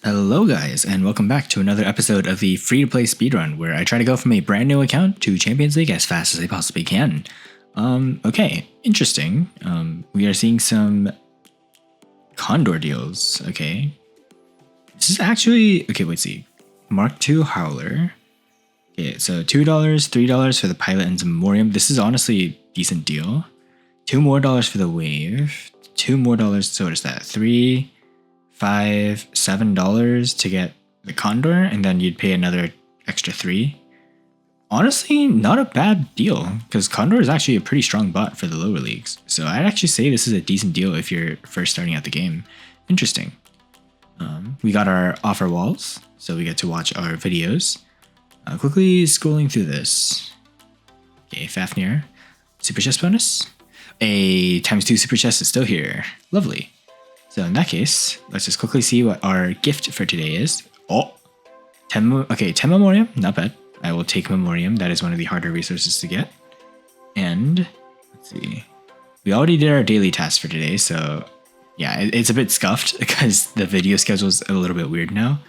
Hello guys, and welcome back to another episode of the free-to-play speedrun, where I try to go from a brand new account to Champions League as fast as I possibly can. Okay, interesting. We are seeing some Condor deals, okay. This is actually, okay, let's see. Mark II Howler. Okay, so $2, $3 for the Pilot and Memoriam. This is honestly a decent deal. $2 more for the Wave. $2 more, so what is that? $3, $5, $7 to get the Condor, and then you'd pay another extra $3. Honestly, not a bad deal, because Condor is actually a pretty strong bot for the lower leagues. So I'd actually say this is a decent deal if you're first starting out the game. Interesting. We got our offer walls, so we get to watch our videos. Quickly scrolling through this. Okay, Fafnir. Super chest bonus. A ×2 super chest is still here. Lovely. So in that case, let's just quickly see what our gift for today is. Oh, 10 Memoriam, not bad. I will take Memoriam. That is one of the harder resources to get. And let's see. We already did our daily task for today, so yeah, it's a bit scuffed because the video schedule is a little bit weird now.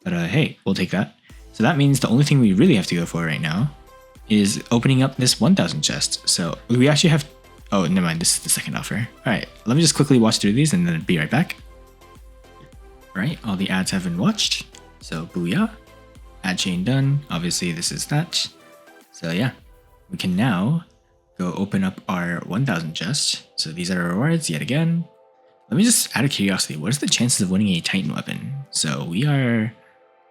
But hey, we'll take that. So that means the only thing we really have to go for right now is opening up this 1000 chest. So we actually have... Oh, never mind. This is the second offer. All right, let me just quickly watch through these and then be right back. All right, all the ads have been watched. So booyah. Ad chain done. Obviously, this is that. So yeah, we can now go open up our 1000 chest. So these are our rewards yet again. Let me just, out of curiosity, what is the chances of winning a Titan weapon? So we are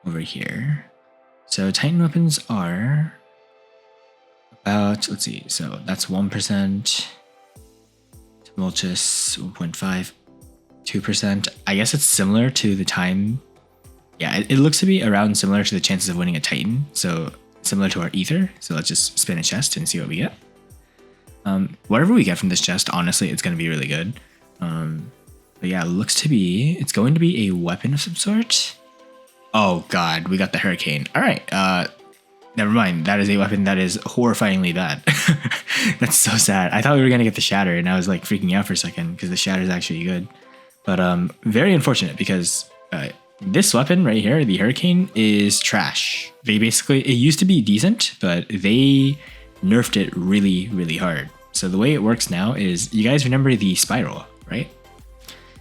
over here. So Titan weapons are about, let's see, so that's 1%. Tumultuous 1.5, 2%. I guess it's similar to the time. Yeah, it looks to be around similar to the chances of winning a Titan. So similar to our Ether. So let's just spin a chest and see what we get. Whatever we get from this chest, honestly, it's going to be really good. But yeah, it looks to be, it's going to be a weapon of some sort. Oh God, we got the Hurricane. All right, never mind. That is a weapon that is horrifyingly bad. That's so sad. I thought we were going to get the Shatter, and I was like freaking out for a second because the Shatter is actually good. But very unfortunate because this weapon right here, the Hurricane, is trash. They basically, it used to be decent, but they nerfed it really, really hard. So the way it works now is, you guys remember the Spiral, right?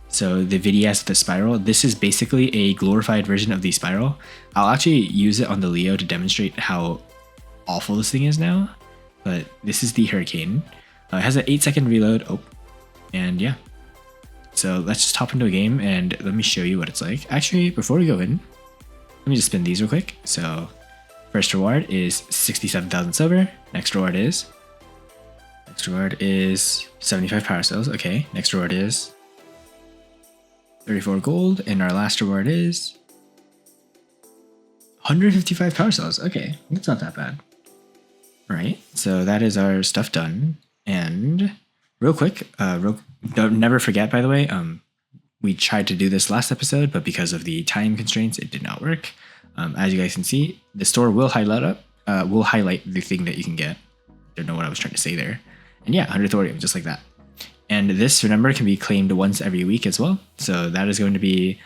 So the Vidias, the Spiral, this is basically a glorified version of the Spiral. I'll actually use it on the Leo to demonstrate how awful this thing is now. But this is the Hurricane. It has an 8-second reload. Oh, and yeah. So let's just hop into a game and let me show you what it's like. Actually, before we go in, let me just spin these real quick. So first reward is 67,000 silver. Next reward is 75 power cells. Okay, next reward is 34 gold, and our last reward is 155 power cells. Okay, that's not that bad. All right, so that is our stuff done. And real quick, don't never forget, by the way, we tried to do this last episode, but because of the time constraints, it did not work. As you guys can see, the store will highlight the thing that you can get. Don't know what I was trying to say there. And yeah, 100 thorium, just like that. And this, remember, can be claimed once every week as well. So that is going to be,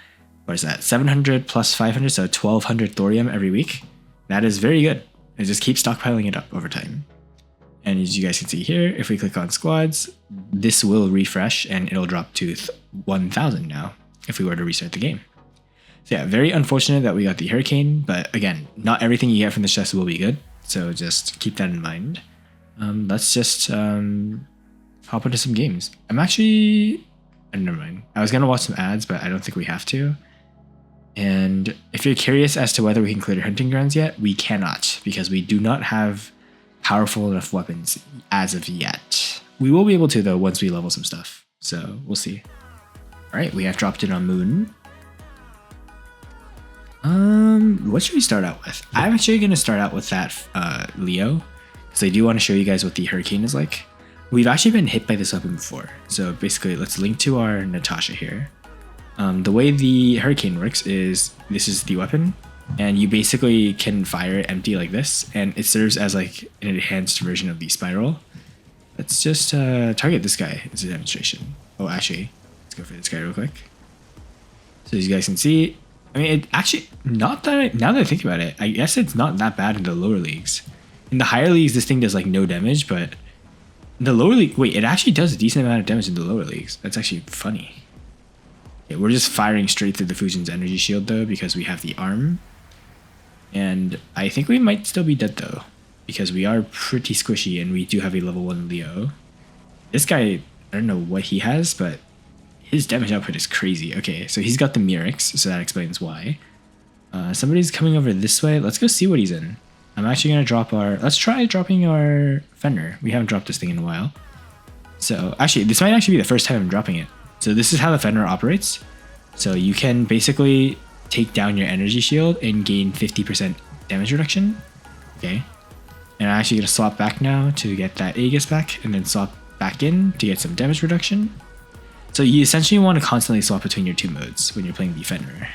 what is that? 700 plus 500, so 1200 thorium every week. That is very good. And just keep stockpiling it up over time. And as you guys can see here, if we click on squads, this will refresh and it'll drop to 1000 now if we were to restart the game. So yeah, very unfortunate that we got the Hurricane, but again, not everything you get from the chest will be good. So just keep that in mind. Let's just hop into some games. Never mind. I was going to watch some ads, but I don't think we have to. And if you're curious as to whether we can clear hunting grounds yet, we cannot, because we do not have powerful enough weapons as of yet. We will be able to, though, once we level some stuff. So we'll see. All right, we have dropped in on Moon. What should we start out with? I'm actually going to start out with that Leo, because I do want to show you guys what the Hurricane is like. We've actually been hit by this weapon before. So basically, let's link to our Natasha here. The way the Hurricane works is, this is the weapon, and you basically can fire it empty like this, and it serves as like an enhanced version of the Spiral. Let's just target this guy as a demonstration. Oh, actually, let's go for this guy real quick. So as you guys can see, I mean, it actually, not that, now that I think about it, I guess it's not that bad in the lower leagues. In the higher leagues, this thing does like no damage, but in the lower league, wait, it actually does a decent amount of damage in the lower leagues. That's actually funny. Okay, we're just firing straight through the Fujin's energy shield though, because we have the arm. And I think we might still be dead though, because we are pretty squishy and we do have a level 1 Leo. This guy, I don't know what he has, but his damage output is crazy. Okay, so he's got the Mirix, so that explains why. Somebody's coming over this way. Let's go see what he's in. I'm actually going to drop our... Let's try dropping our Fender. We haven't dropped this thing in a while. So, actually, this might actually be the first time I'm dropping it. So this is how the Fender operates. So you can basically take down your energy shield and gain 50% damage reduction. Okay. And I'm actually going to swap back now to get that Aegis back, and then swap back in to get some damage reduction. So you essentially want to constantly swap between your two modes when you're playing Defender.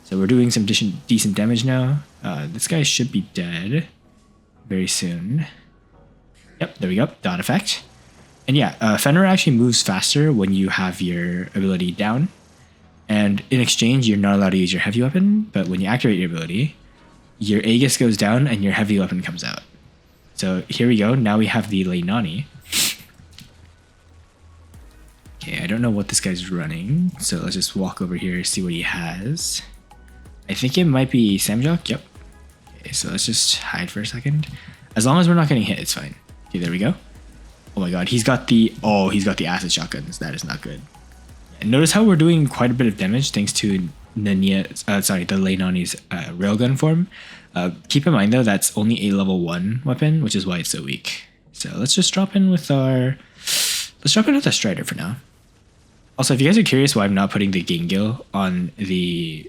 So we're doing some decent damage now. This guy should be dead very soon. Yep, there we go. Dot effect. And yeah, Fenrir actually moves faster when you have your ability down. And in exchange, you're not allowed to use your heavy weapon, but when you activate your ability, your Aegis goes down and your heavy weapon comes out. So here we go. Now we have the Leinani. Okay, I don't know what this guy's running, so let's just walk over here, see what he has. I think it might be Samjok. Yep. Okay, so let's just hide for a second. As long as we're not getting hit, it's fine. Okay, there we go. Oh my god, he's got the acid shotguns. That is not good. And notice how we're doing quite a bit of damage thanks to the Leinani's railgun form. Keep in mind though, that's only a level 1 weapon, which is why it's so weak. So let's just drop in with our Strider for now. Also, if you guys are curious why I'm not putting the Gengil on the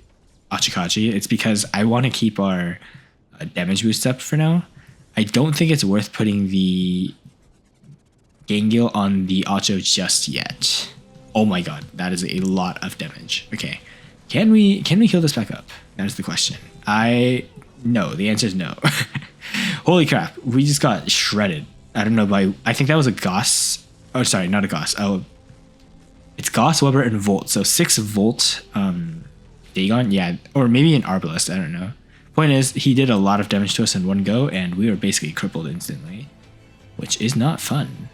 Achikachi, it's because I want to keep our damage boost up for now. I don't think it's worth putting the Gengil on the Acho just yet. Oh my god, that is a lot of damage. Okay, can we heal this back up? That is the question. No, the answer is no. Holy crap, we just got shredded. I don't know I think that was a Gauss. Oh, sorry, not a Gauss. Oh, it's Gauss, Weber, and Volt. So 6 Volt Dagon, yeah, or maybe an Arbalest, I don't know. Point is, he did a lot of damage to us in one go, and we were basically crippled instantly, which is not fun.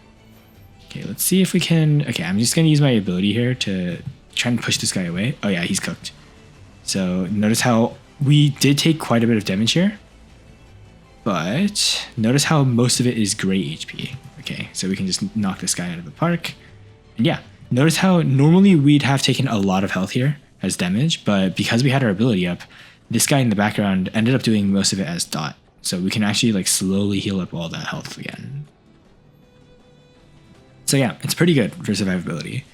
Okay, let's see if we can... Okay, I'm just going to use my ability here to try and push this guy away. Oh yeah, he's cooked. So notice how we did take quite a bit of damage here, but notice how most of it is gray HP. Okay, so we can just knock this guy out of the park. And yeah, notice how normally we'd have taken a lot of health here as damage, but because we had our ability up, this guy in the background ended up doing most of it as dot. So we can actually like slowly heal up all that health again. So yeah, it's pretty good for survivability.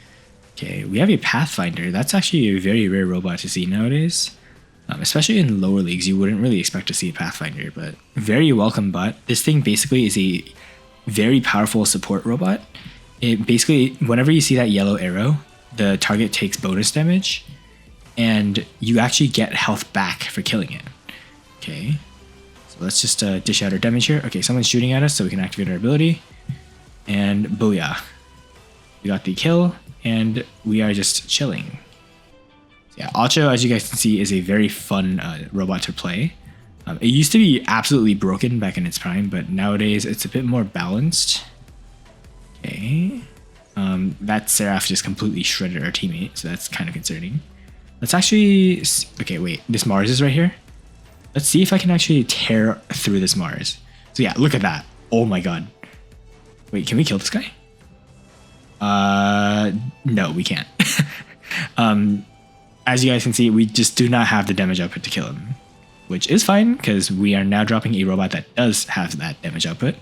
Okay, we have a Pathfinder. That's actually a very rare robot to see nowadays. Especially in lower leagues, you wouldn't really expect to see a Pathfinder, but very welcome bot. This thing basically is a very powerful support robot. It basically, whenever you see that yellow arrow, the target takes bonus damage, and you actually get health back for killing it. Okay, so let's just dish out our damage here. Okay, someone's shooting at us, so we can activate our ability. And booyah. We got the kill, and we are just chilling. Yeah, Acho, as you guys can see, is a very fun robot to play. It used to be absolutely broken back in its prime, but nowadays it's a bit more balanced. Okay. That Seraph just completely shredded our teammate, so that's kind of concerning. Let's actually... Okay, wait. This Mars is right here. Let's see if I can actually tear through this Mars. So yeah, look at that. Oh my god. Wait, can we kill this guy? No, we can't. As you guys can see, we just do not have the damage output to kill him, which is fine because we are now dropping a robot that does have that damage output.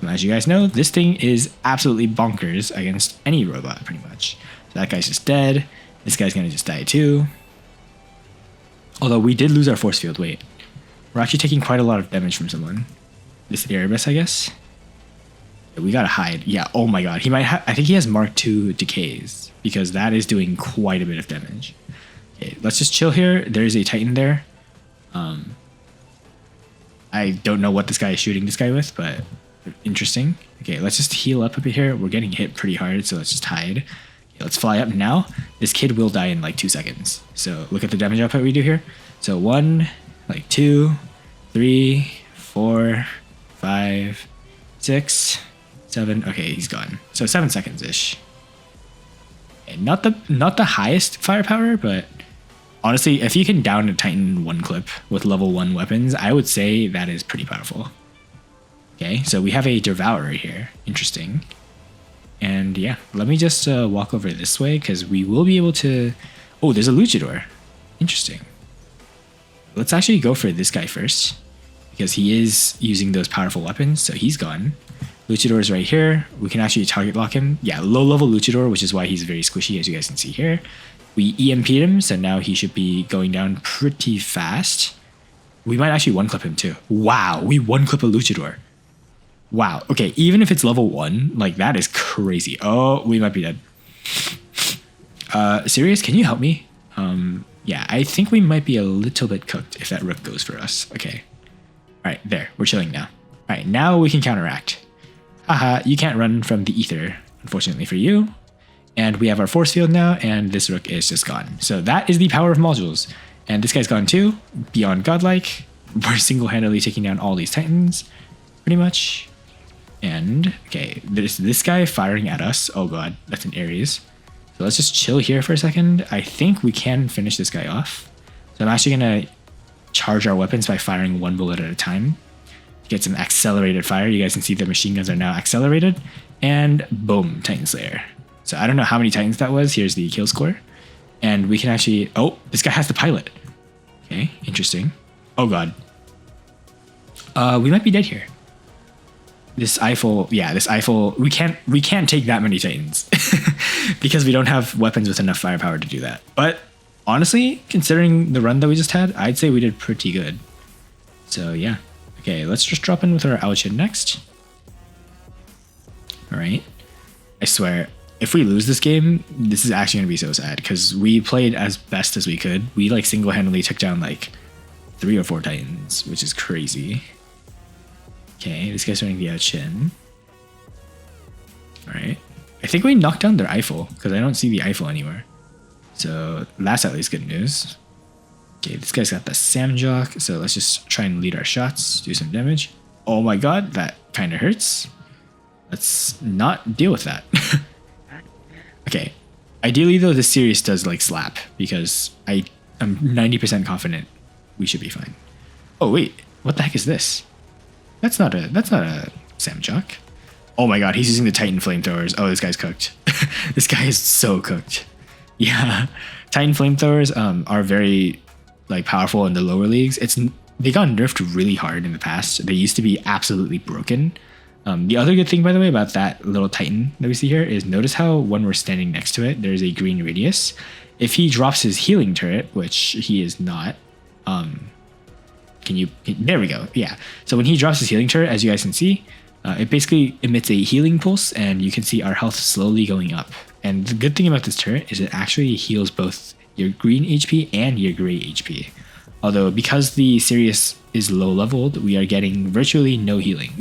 As you guys know, this thing is absolutely bonkers against any robot, pretty much. So that guy's just dead. This guy's gonna just die too. Although we did lose our force field. Wait, we're actually taking quite a lot of damage from someone. This Erebus, I guess. Yeah, we gotta hide. Yeah. Oh my god. He might have. I think he has Mark II decays because that is doing quite a bit of damage. Okay, let's just chill here. There is a Titan there. I don't know what this guy is shooting this guy with, but interesting. Okay, let's just heal up a bit here. We're getting hit pretty hard, so let's just hide. Okay, let's fly up now. This kid will die in like 2 seconds. So look at the damage output we do here. So 1, like 2, 3, 4, 5, 6, 7. Okay, he's gone. So 7 seconds ish. Okay, not the highest firepower, but honestly, if you can down a Titan in one clip with level 1 weapons, I would say that is pretty powerful. Okay, so we have a Devourer here. Interesting. And yeah, let me just walk over this way because we will be able to... Oh, there's a Luchador. Interesting. Let's actually go for this guy first because he is using those powerful weapons, so he's gone. Luchador is right here. We can actually target lock him. Yeah, low level Luchador, which is why he's very squishy, as you guys can see here. We EMP'd him, so now he should be going down pretty fast. We might actually one-clip him too. Wow, we one-clip a Luchador. Wow, okay, even if it's level 1, like that is crazy. Oh, we might be dead. Sirius, can you help me? Yeah, I think we might be a little bit cooked if that Rook goes for us. Okay. All right, there, we're chilling now. All right, now we can counteract. Haha, you can't run from the ether, unfortunately for you. And we have our force field now, and this Rook is just gone. So that is the power of modules. And this guy's gone too, beyond godlike. We're single-handedly taking down all these Titans, pretty much. And, okay, there's this guy firing at us. Oh god, that's an Ares. So let's just chill here for a second. I think we can finish this guy off. So I'm actually gonna charge our weapons by firing 1 bullet at a time. Get some accelerated fire. You guys can see the machine guns are now accelerated. And boom, Titan Slayer. So I don't know how many Titans that was. Here's the kill score. And we can actually... Oh, this guy has the pilot. Okay, interesting. Oh god. We might be dead here. This Eiffel... Yeah, this Eiffel... We can't take that many Titans. because we don't have weapons with enough firepower to do that. But honestly, considering the run that we just had, I'd say we did pretty good. So yeah. Okay, let's just drop in with our Ouchin next. Alright. I swear, if we lose this game, this is actually going to be so sad because we played as best as we could. We like single-handedly took down like 3 or 4 Titans, which is crazy. Okay, this guy's running the Ouchin. Alright. I think we knocked down their Eiffel because I don't see the Eiffel anywhere. So that's at least good news. Okay, this guy's got the Samjock, so let's just try and lead our shots, do some damage. Oh my god, that kind of hurts. Let's not deal with that. Okay, ideally though, this series does like slap because I'm 90% confident we should be fine. Oh wait, what the heck is this? That's not a Samjock. Oh my god, he's using the Titan flamethrowers. Oh, this guy's cooked. This guy is so cooked. Yeah, Titan flamethrowers are very like powerful in the lower leagues. They got nerfed really hard in the past. They used to be absolutely broken. The other good thing, by the way, about that little Titan that we see here is notice how when we're standing next to it, there's a green radius. If he drops his healing turret, which he is not, there we go. Yeah. So when he drops his healing turret, as you guys can see, it basically emits a healing pulse and you can see our health slowly going up. And the good thing about this turret is it actually heals both your green HP and your gray HP. Although because the Sirius is low leveled, we are getting virtually no healing.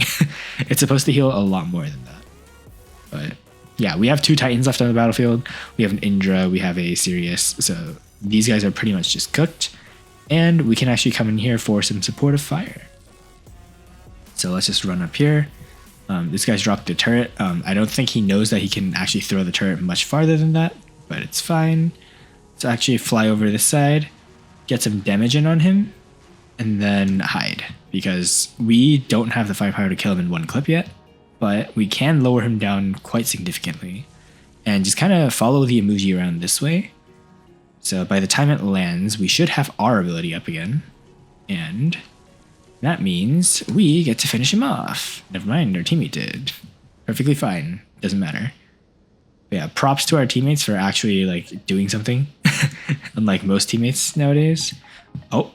It's supposed to heal a lot more than that. But yeah, we have 2 Titans left on the battlefield. We have an Indra, we have a Sirius. So these guys are pretty much just cooked. And we can actually come in here for some supportive fire. So let's just run up here. This guy's dropped the turret. I don't think he knows that he can actually throw the turret much farther than that, but it's fine. Let's actually fly over this side, get some damage in on him, and then hide. Because we don't have the firepower to kill him in one clip yet, but we can lower him down quite significantly. And just kind of follow the emoji around this way. So by the time it lands, we should have our ability up again. And that means we get to finish him off. Never mind, our teammate did. Perfectly fine. Doesn't matter. But yeah, props to our teammates for actually like doing something. Unlike most teammates nowadays. Oh,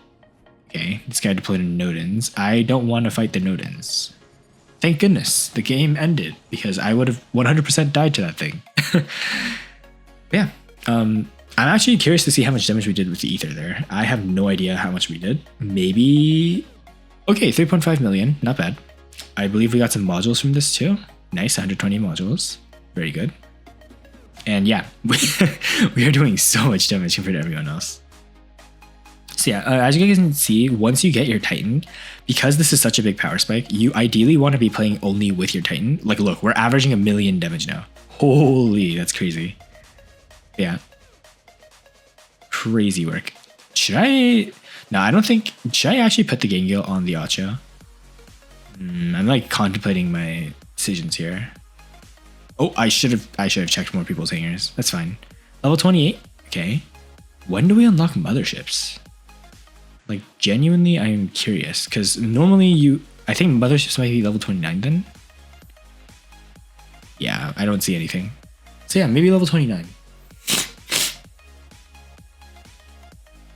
okay. This guy deployed a Nodens. I don't want to fight the Nodens. Thank goodness the game ended because I would have 100% died to that thing. Yeah. I'm actually curious to see how much damage we did with the ether there. I have no idea how much we did. Maybe... Okay, 3.5 million. Not bad. I believe we got some modules from this too. Nice, 120 modules. Very good. And yeah, we are doing so much damage compared to everyone else. So yeah, as you guys can see, once you get your Titan, because this is such a big power spike, you ideally want to be playing only with your Titan. Like, look, we're averaging 1 million damage now. Holy, that's crazy. Yeah. Crazy work. Should I... No, I don't think... Should I actually put the Gengil on the Acho? I'm like contemplating my decisions here. Oh, I should have checked more people's hangers. That's fine. Level 28. Okay. When do we unlock motherships? Like, genuinely, I am curious. Because normally I think motherships might be level 29 then. Yeah, I don't see anything. So yeah, maybe level 29.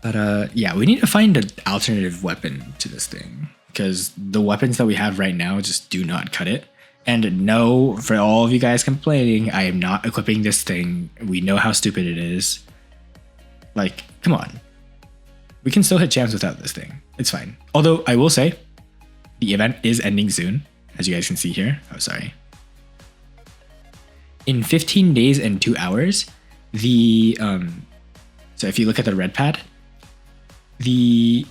But yeah, we need to find an alternative weapon to this thing. Because the weapons that we have right now just do not cut it. And no, for all of you guys complaining, I am not equipping this thing. We know how stupid it is. Like, come on. We can still hit champs without this thing. It's fine. Although, I will say, the event is ending soon, as you guys can see here. Oh, sorry. In 15 days and 2 hours, the... so if you look at the red pad, the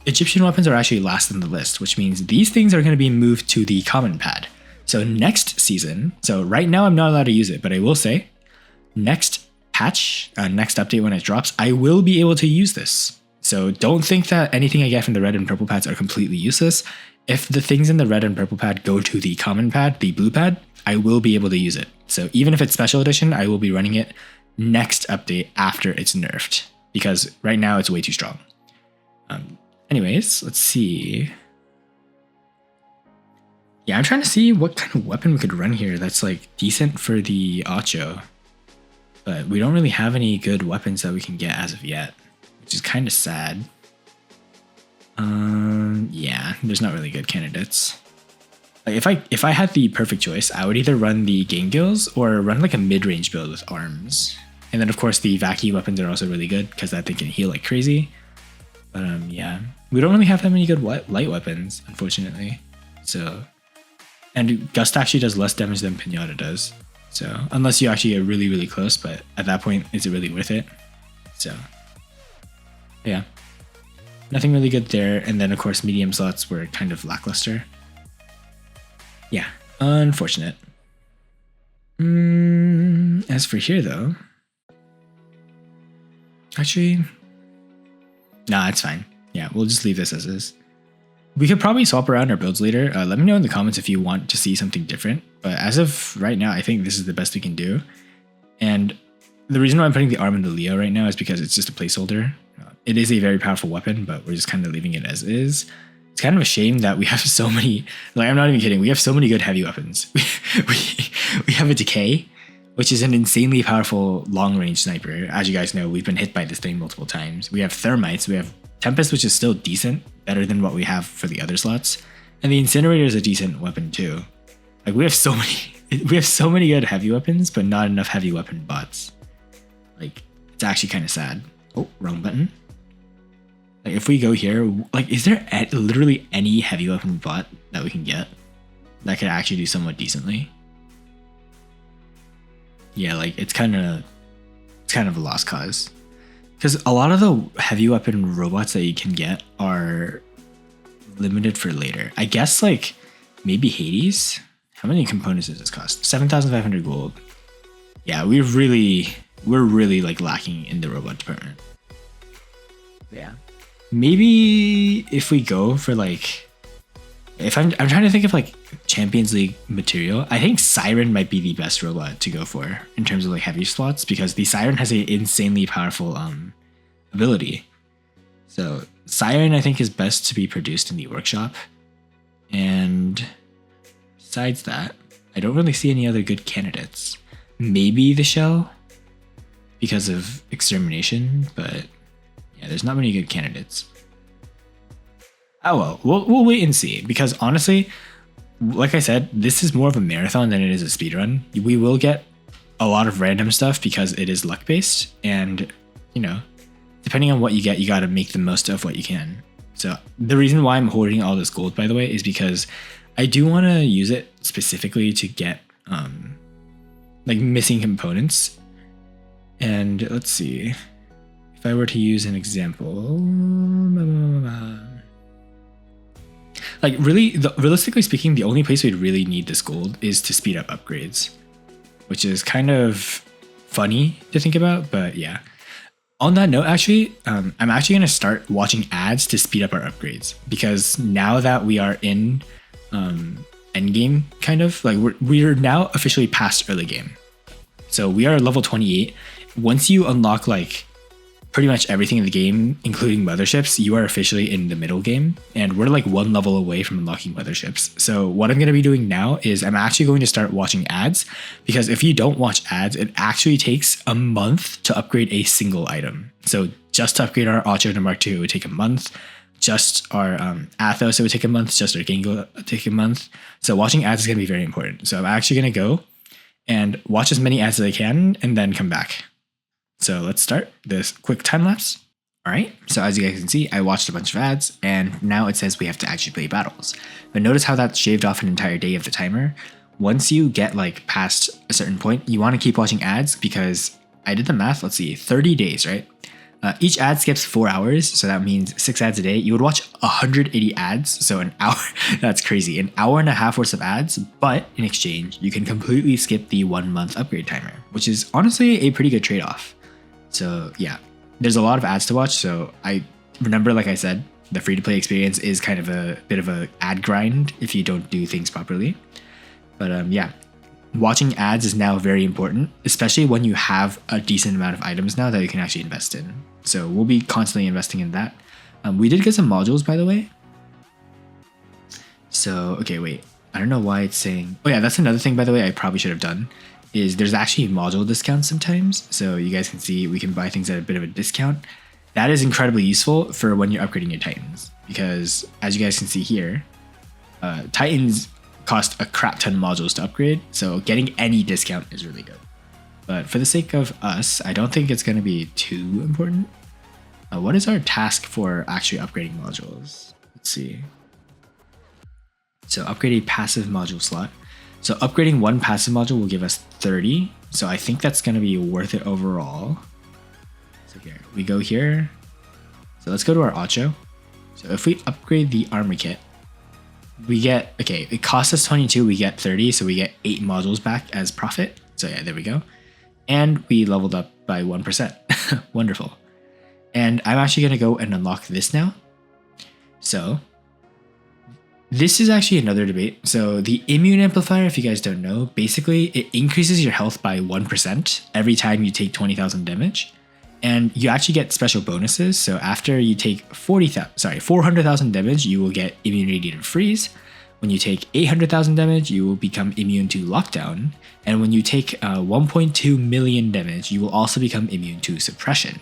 Egyptian weapons are actually last in the list, which means these things are going to be moved to the common pad. So next season, so right now I'm not allowed to use it, but I will say, next patch, next update when it drops, I will be able to use this. So don't think that anything I get from the red and purple pads are completely useless. If the things in the red and purple pad go to the common pad, the blue pad, I will be able to use it. So even if it's special edition, I will be running it next update after it's nerfed, because right now it's way too strong. Anyways, let's see. Yeah, I'm trying to see what kind of weapon we could run here that's like decent for the Acho. But we don't really have any good weapons that we can get as of yet, which is kind of sad. Yeah, there's not really good candidates. Like if I had the perfect choice, I would either run the Gengils or run like a mid-range build with arms. And then of course the Vaki weapons are also really good because that thing can heal like crazy. But yeah, we don't really have that many good light weapons, unfortunately. So, and Gust actually does less damage than Pinata does. So unless you actually get really, really close, but at that point, is it really worth it? So yeah, nothing really good there. And then of course, medium slots were kind of lackluster. Yeah, unfortunate. As for here though, actually, nah, it's fine. Yeah, we'll just leave this as is. We could probably swap around our builds later. Let me know in the comments if you want to see something different. But as of right now, I think this is the best we can do. And the reason why I'm putting the arm in the Leo right now is because it's just a placeholder. It is a very powerful weapon, but we're just kind of leaving it as is. It's kind of a shame that we have so many, like I'm not even kidding, we have so many good heavy weapons. we have a Decay, which is an insanely powerful long-range sniper. As you guys know, we've been hit by this thing multiple times. We have Thermites, we have Tempest, which is still decent, better than what we have for the other slots. And the Incinerator is a decent weapon too. Like we have so many good heavy weapons, but not enough heavy weapon bots. Like it's actually kind of sad. Oh, wrong button. Like if we go here, like is there literally any heavy weapon bot that we can get that could actually do somewhat decently? Yeah, like it's kind of a lost cause. Because a lot of the heavy weapon robots that you can get are limited for later. I guess like maybe Hades. How many components does this cost? 7,500 gold. Yeah, we're really like lacking in the robot department. Yeah. Maybe if we go for like, if I'm trying to think of like Champions League material, I think Siren might be the best robot to go for in terms of like heavy slots, because the Siren has an insanely powerful ability. So Siren I think is best to be produced in the workshop. And besides that, I don't really see any other good candidates. Maybe the Shell because of extermination, but yeah, there's not many good candidates. Oh well, we'll wait and see, because honestly, like I said, this is more of a marathon than it is a speedrun. We will get a lot of random stuff because it is luck based, and you know, depending on what you get, you got to make the most of what you can. So the reason why I'm hoarding all this gold, by the way, is because I do want to use it specifically to get like missing components And let's see. If I were to use an example, like realistically speaking, the only place we'd really need this gold is to speed up upgrades, which is kind of funny to think about, but yeah. On that note, actually, I'm actually going to start watching ads to speed up our upgrades, because now that we are in endgame, kind of, like we're now officially past early game. So we are level 28. Once you unlock like pretty much everything in the game, including motherships, you are officially in the middle game, and we're like one level away from unlocking motherships. So what I'm going to be doing now is I'm actually going to start watching ads, because if you don't watch ads, it actually takes a month to upgrade a single item. So just to upgrade our Ocho to Mark II, it would take a month. Just our Athos, it would take a month. Just our Gengo, it would take a month. So watching ads is going to be very important. So I'm actually going to go and watch as many ads as I can and then come back. So let's start this quick time lapse. All right, so as you guys can see, I watched a bunch of ads, and now it says we have to actually play battles. But notice how that shaved off an entire day of the timer. Once you get like past a certain point, you want to keep watching ads, because I did the math, let's see, 30 days, right? Each ad skips 4 hours, so that means 6 ads a day. You would watch 180 ads, so an hour, that's crazy. An hour and a half worth of ads, but in exchange, you can completely skip the 1 month upgrade timer, which is honestly a pretty good trade-off. So yeah, there's a lot of ads to watch. So I remember, like I said, the free-to-play experience is kind of a bit of a ad grind if you don't do things properly. But yeah, watching ads is now very important, especially when you have a decent amount of items now that you can actually invest in. So we'll be constantly investing in that. We did get some modules, by the way. So, okay, wait. I don't know why it's saying... Oh yeah, that's another thing, by the way, I probably should have done. Is there's actually module discounts sometimes. So you guys can see we can buy things at a bit of a discount. That is incredibly useful for when you're upgrading your Titans, because as you guys can see here, Titans cost a crap ton of modules to upgrade. So getting any discount is really good. But for the sake of us, I don't think it's going to be too important. What is our task for actually upgrading modules? Let's see. So upgrade a passive module slot. So upgrading one passive module will give us 30. So I think that's going to be worth it overall. So here, we go here. So let's go to our Ocho. So if we upgrade the armor kit, we get, okay, it costs us 22, we get 30. So we get 8 modules back as profit. So yeah, there we go. And we leveled up by 1%. Wonderful. And I'm actually going to go and unlock this now. So this is actually another debate. So the immune amplifier, if you guys don't know, basically it increases your health by 1% every time you take 20,000 damage. And you actually get special bonuses. So after you take 400,000 damage, you will get immunity to freeze. When you take 800,000 damage, you will become immune to lockdown. And when you take 1.2 million damage, you will also become immune to suppression.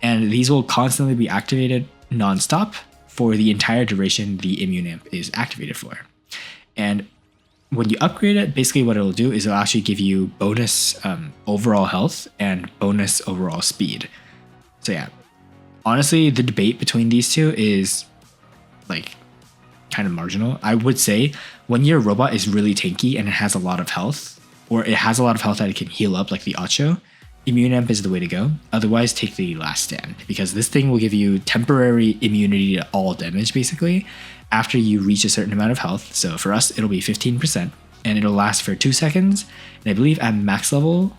And these will constantly be activated non-stop for the entire duration the immune amp is activated for. And when you upgrade it, basically what it'll do is it'll actually give you bonus overall health and bonus overall speed. So yeah, honestly, the debate between these two is like kind of marginal. I would say when your robot is really tanky and it has a lot of health, or it has a lot of health that it can heal up like the Ocho, immune amp is the way to go. Otherwise, take the last stand, because this thing will give you temporary immunity to all damage basically after you reach a certain amount of health. So for us, it'll be 15%, and it'll last for 2 seconds. And I believe at max level,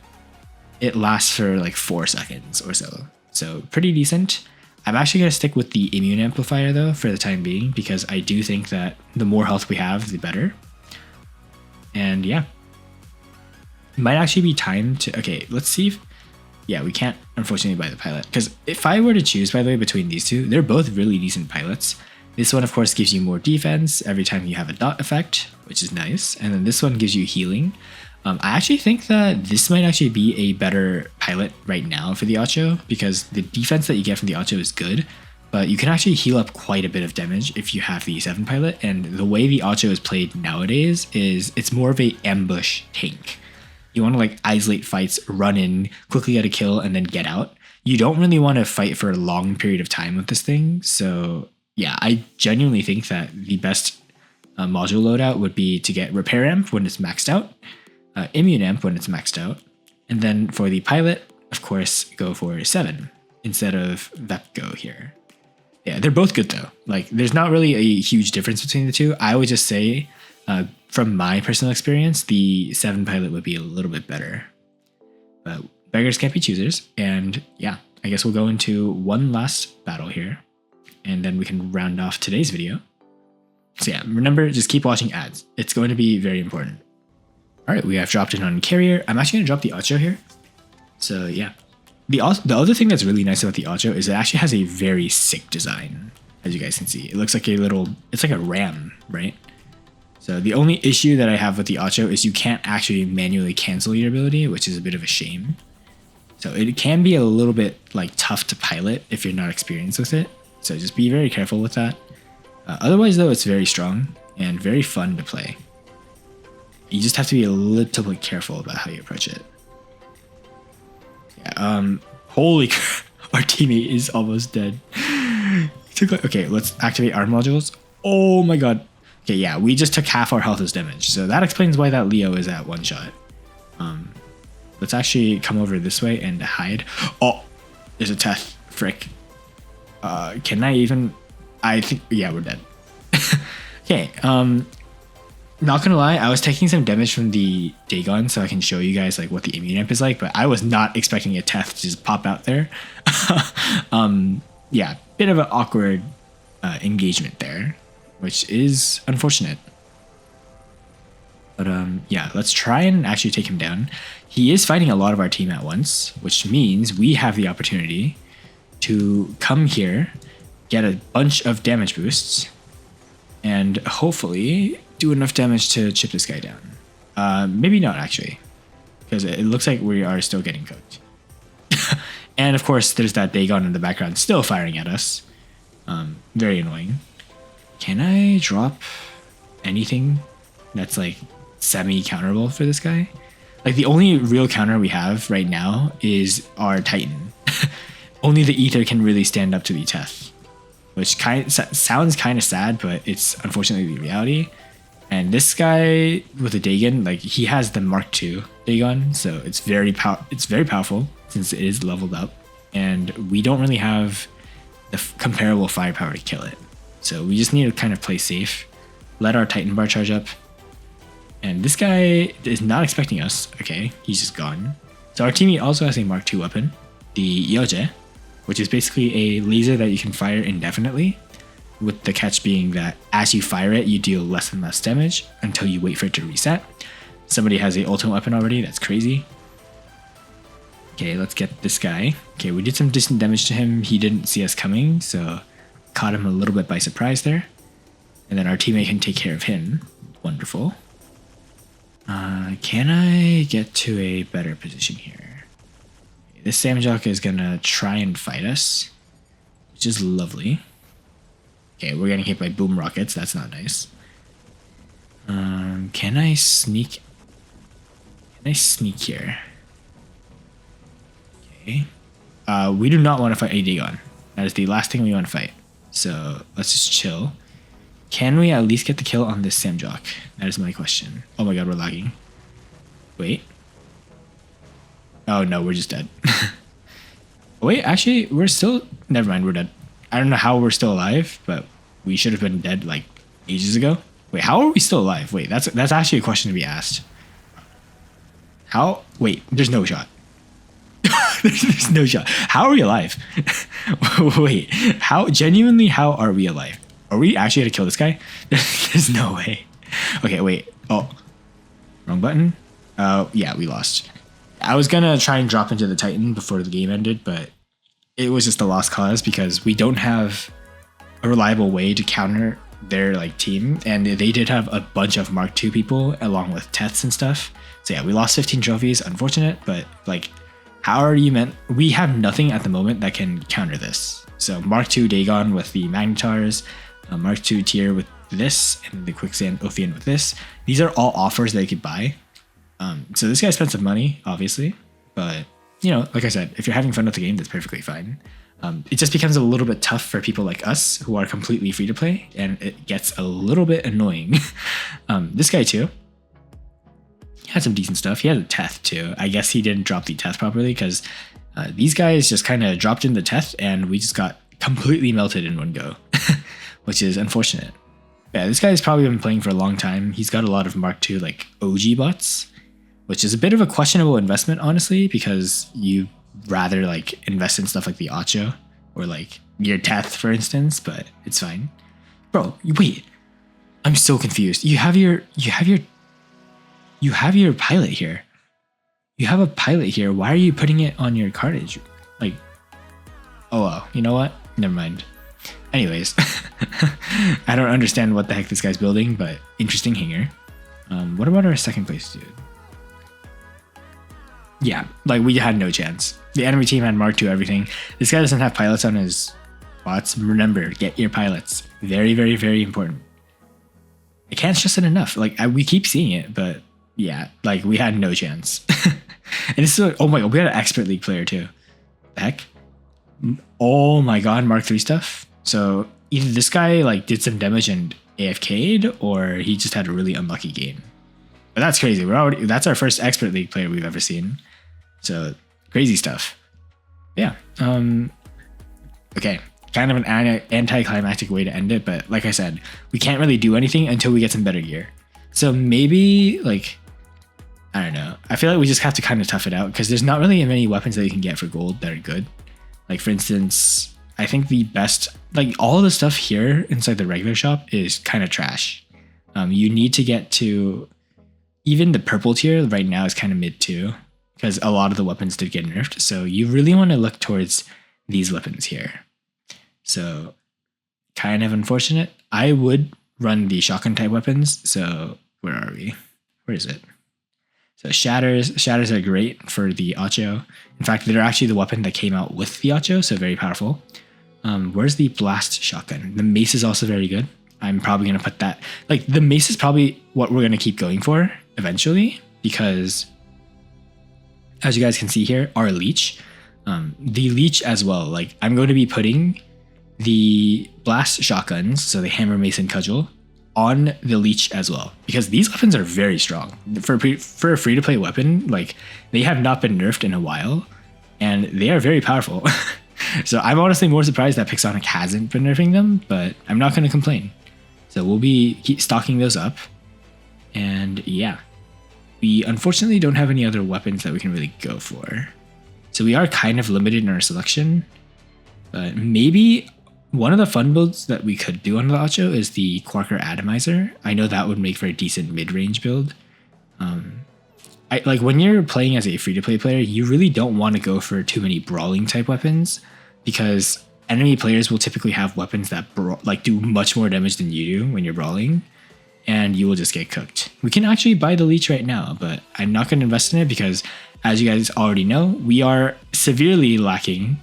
it lasts for like 4 seconds or so. So pretty decent. I'm actually going to stick with the immune amplifier though for the time being, because I do think that the more health we have, the better. And yeah, it might actually be time to, okay, let's see if, yeah, we can't unfortunately buy the pilot, because if I were to choose, by the way, between these two, they're both really decent pilots. This one, of course, gives you more defense every time you have a dot effect, which is nice. And then this one gives you healing. I actually think that this might actually be a better pilot right now for the Ocho, because the defense that you get from the Ocho is good, but you can actually heal up quite a bit of damage if you have the 7 pilot. And the way the Ocho is played nowadays is it's more of a ambush tank. You want to like isolate fights, run in, quickly get a kill, and then get out. You don't really want to fight for a long period of time with this thing. So yeah, I genuinely think that the best module loadout would be to get Repair Amp when it's maxed out, Immune Amp when it's maxed out, and then for the pilot, of course, go for 7 instead of Vepco here. Yeah, they're both good though. Like, there's not really a huge difference between the two. I would just say, from my personal experience, the 7 pilot would be a little bit better. But beggars can't be choosers. And yeah, I guess we'll go into one last battle here, and then we can round off today's video. So yeah, remember, just keep watching ads. It's going to be very important. All right, we have dropped in on carrier. I'm actually going to drop the Axol here. So yeah. The other thing that's really nice about the Axol is it actually has a very sick design, as you guys can see. It looks like it's like a ram, right? So the only issue that I have with the Axol is you can't actually manually cancel your ability, which is a bit of a shame. So it can be a little bit like tough to pilot if you're not experienced with it. So just be very careful with that. Otherwise though, it's very strong and very fun to play. You just have to be a little bit careful about how you approach it. Yeah, holy crap, our teammate is almost dead. Okay, let's activate our modules. Oh my god. Okay, yeah, we just took half our health as damage. So that explains why that Leo is at 1 shot. Let's actually come over this way and hide. Oh, there's a Teth. Frick. Can I even... I think... Yeah, we're dead. Okay, not gonna lie, I was taking some damage from the Dagon so I can show you guys like what the immune amp is like, but I was not expecting a Teth to just pop out there. Yeah, bit of an awkward engagement there, which is unfortunate. But yeah, let's try and actually take him down. He is fighting a lot of our team at once, which means we have the opportunity to come here, get a bunch of damage boosts, and hopefully do enough damage to chip this guy down. Maybe not actually, because it looks like we are still getting cooked. And of course, there's that Dagon in the background still firing at us. Very annoying. Can I drop anything that's like semi-counterable for this guy? Like the only real counter we have right now is our Titan. Only the Ether can really stand up to the Teth, which sounds kind of sad, but it's unfortunately the reality. And this guy with the Dagon, like he has the Mark II Dagon, so it's very powerful since it is leveled up, and we don't really have the comparable firepower to kill it. So we just need to kind of play safe, let our Titan bar charge up. And this guy is not expecting us. Okay, he's just gone. So our teammate also has a Mark II weapon, the Yoje, which is basically a laser that you can fire indefinitely, with the catch being that as you fire it, you deal less and less damage until you wait for it to reset. Somebody has a ultimate weapon already, that's crazy. Okay, let's get this guy. Okay, we did some decent damage to him. He didn't see us coming, so caught him a little bit by surprise there. And then our teammate can take care of him. Wonderful. Can I get to a better position here? Okay, this Samjok is gonna try and fight us, which is lovely. Okay, we're getting hit by boom rockets. That's not nice. Can I sneak? Can I sneak here? Okay. We do not want to fight a Dagon. That is the last thing we want to fight. So let's just chill. Can we at least get the kill on this Samjok? That is my question. Oh my god, we're lagging. Wait. Oh no, we're just dead. Wait, actually, we're still... Never mind, we're dead. I don't know how we're still alive, but we should have been dead like ages ago. Wait, how are we still alive? Wait, that's actually a question to be asked. How? Wait, there's no shot. There's no shot. How are we alive? Wait, how? Genuinely, how are we alive? Are we actually gonna kill this guy? There's no way. Okay, wait. Oh, wrong button. Yeah, we lost. I was gonna try and drop into the Titan before the game ended, but it was just a lost cause because we don't have a reliable way to counter their like team, and they did have a bunch of Mark II people along with Teths and stuff. So yeah, we lost 15 trophies. Unfortunate, but like, how are you meant? We have nothing at the moment that can counter this. So Mark II Dagon with the Magnetars, Mark II tier with this, and the Quicksand Ophian with this. These are all offers that you could buy. So this guy spent some money, obviously, but you know, like I said, if you're having fun with the game, that's perfectly fine. It just becomes a little bit tough for people like us who are completely free to play, and it gets a little bit annoying. This guy too had some decent stuff. He had a Teth too. I guess he didn't drop the Teth properly because These guys just kind of dropped in the Teth and we just got completely melted in one go, which is unfortunate. Yeah, this guy's probably been playing for a long time. He's got a lot of Mark II like OG bots, which is a bit of a questionable investment, honestly, because you rather like invest in stuff like the Ocho or like your Teth, for instance, but it's fine. Bro, wait. I'm so confused. You have your pilot here. You have a pilot here. Why are you putting it on your cartage? Like, oh well, you know what? Never mind. Anyways, I don't understand what the heck this guy's building, but interesting hanger. What about our second place dude? Yeah, like we had no chance. The enemy team had Mark II everything. This guy doesn't have pilots on his bots. Remember, get your pilots. Very, very, very important. I can't stress it enough. Like we keep seeing it, but yeah, like we had no chance. And this is like, oh my god, we had an expert league player too. The heck? Oh my god, Mark III stuff. So either this guy like did some damage and AFK'd, or he just had a really unlucky game. But that's crazy. That's our first expert league player we've ever seen. So crazy stuff. Yeah. Okay. Kind of an anticlimactic way to end it, but like I said, we can't really do anything until we get some better gear. So maybe like, I don't know. I feel like we just have to kind of tough it out because there's not really many weapons that you can get for gold that are good. Like for instance, I think the best, like all the stuff here inside the regular shop is kind of trash. You need to get to even the purple tier right now is kind of mid too, because a lot of the weapons did get nerfed. So you really want to look towards these weapons here. So kind of unfortunate. I would run the shotgun type weapons. So where are we? Where is it? So shatters are great for the Ocho. In fact, they're actually the weapon that came out with the Ocho, so very powerful. Where's the blast shotgun? The mace is also very good. I'm probably going to put that, like the mace is probably what we're going to keep going for eventually, because as you guys can see here, our leech, the leech as well, like I'm going to be putting the blast shotguns, so the hammer, mace, and cudgel, on the leech as well, because these weapons are very strong for a free-to-play weapon. Like they have not been nerfed in a while and they are very powerful. So I'm honestly more surprised that Pixonic hasn't been nerfing them, but I'm not going to complain. So we'll keep stocking those up. And yeah, we unfortunately don't have any other weapons that we can really go for, so we are kind of limited in our selection. But maybe one of the fun builds that we could do on the Ocho is the Quarker Atomizer. I know that would make for a decent mid-range build. Like when you're playing as a free-to-play player, you really don't want to go for too many brawling type weapons, because enemy players will typically have weapons that do much more damage than you do when you're brawling, and you will just get cooked. We can actually buy the leech right now, but I'm not going to invest in it because, as you guys already know, we are severely lacking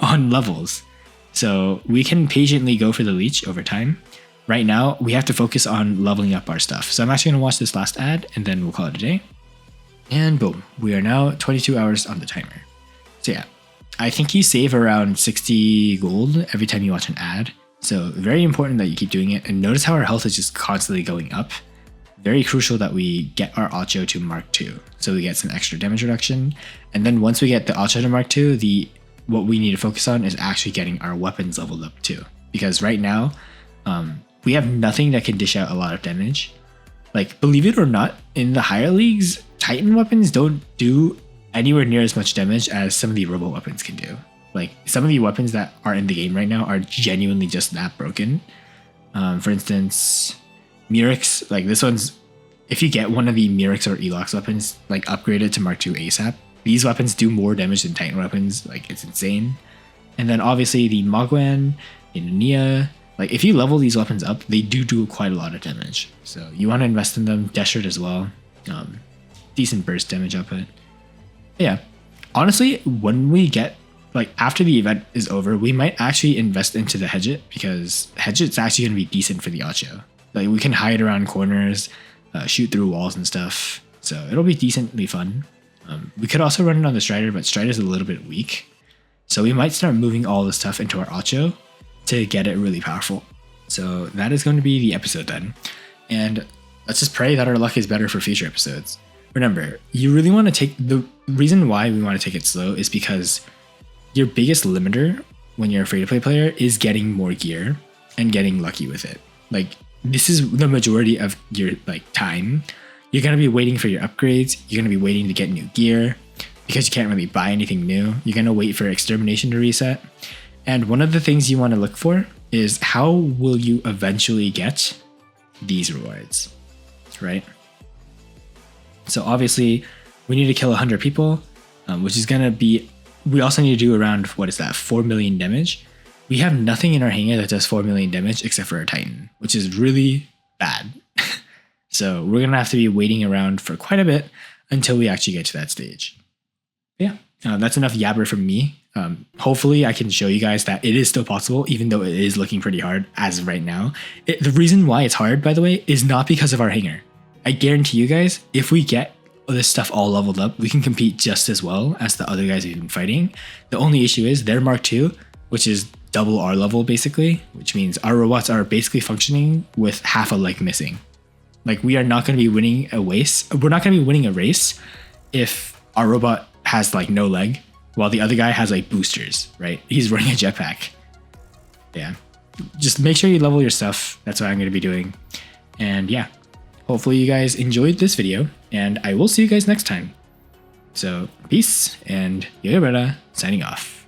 on levels. So we can patiently go for the leech over time. Right now, we have to focus on leveling up our stuff. So I'm actually going to watch this last ad and then we'll call it a day. And boom, we are now 22 hours on the timer. So yeah, I think you save around 60 gold every time you watch an ad. So very important that you keep doing it. And notice how our health is just constantly going up. Very crucial that we get our Ocho to Mark II, so we get some extra damage reduction. And then once we get the Ocho to Mark II, what we need to focus on is actually getting our weapons leveled up too. Because right now, we have nothing that can dish out a lot of damage. Like, believe it or not, in the higher leagues, Titan weapons don't do anywhere near as much damage as some of the robo weapons can do. Like, some of the weapons that are in the game right now are genuinely just that broken. For instance, Murex, like this one's, if you get one of the Murex or Elox weapons, like upgraded to Mark II ASAP, these weapons do more damage than Titan weapons. Like, it's insane. And then obviously the Mogwan, the Nia, like if you level these weapons up, they do quite a lot of damage. So you want to invest in them. Desert as well. Decent burst damage output. Yeah, honestly, when we get, like after the event is over, we might actually invest into the Hedget, because Hedget's actually going to be decent for the Ocho. Like we can hide around corners, shoot through walls and stuff. So it'll be decently fun. We could also run it on the Strider, but Strider's a little bit weak. So we might start moving all the stuff into our Ocho to get it really powerful. So that is going to be the episode then. And let's just pray that our luck is better for future episodes. remember, you really want to take the reason why we want to take it slow is because your biggest limiter when you're a free-to-play player is getting more gear and getting lucky with it. Like, this is the majority of your like time. You're gonna be waiting for your upgrades. You're gonna be waiting to get new gear because you can't really buy anything new. You're gonna wait for extermination to reset. And one of the things you want to look for is how will you eventually get these rewards, right? So obviously we need to kill 100 people, which is gonna be, we also need to do around, what is that, 4 million damage. We have nothing in our hangar that does 4 million damage except for our Titan, which is really bad. So we're gonna have to be waiting around for quite a bit until we actually get to that stage. Yeah, that's enough yabber from me. Hopefully I can show you guys that it is still possible, even though it is looking pretty hard as of right now. The reason why it's hard, by the way, is not because of our hangar. I guarantee you guys, if we get this stuff all leveled up, we can compete just as well as the other guys we've been fighting. The only issue is they're Mark II, which is double our level basically, which means our robots are basically functioning with half a leg missing. Like, we are not going to be winning a race. We're not going to be winning a race if our robot has like no leg, while the other guy has like boosters, right? He's running a jetpack. Yeah, just make sure you level your stuff. That's what I'm going to be doing. And yeah, hopefully you guys enjoyed this video, and I will see you guys next time. So peace, and Yoga Brother signing off.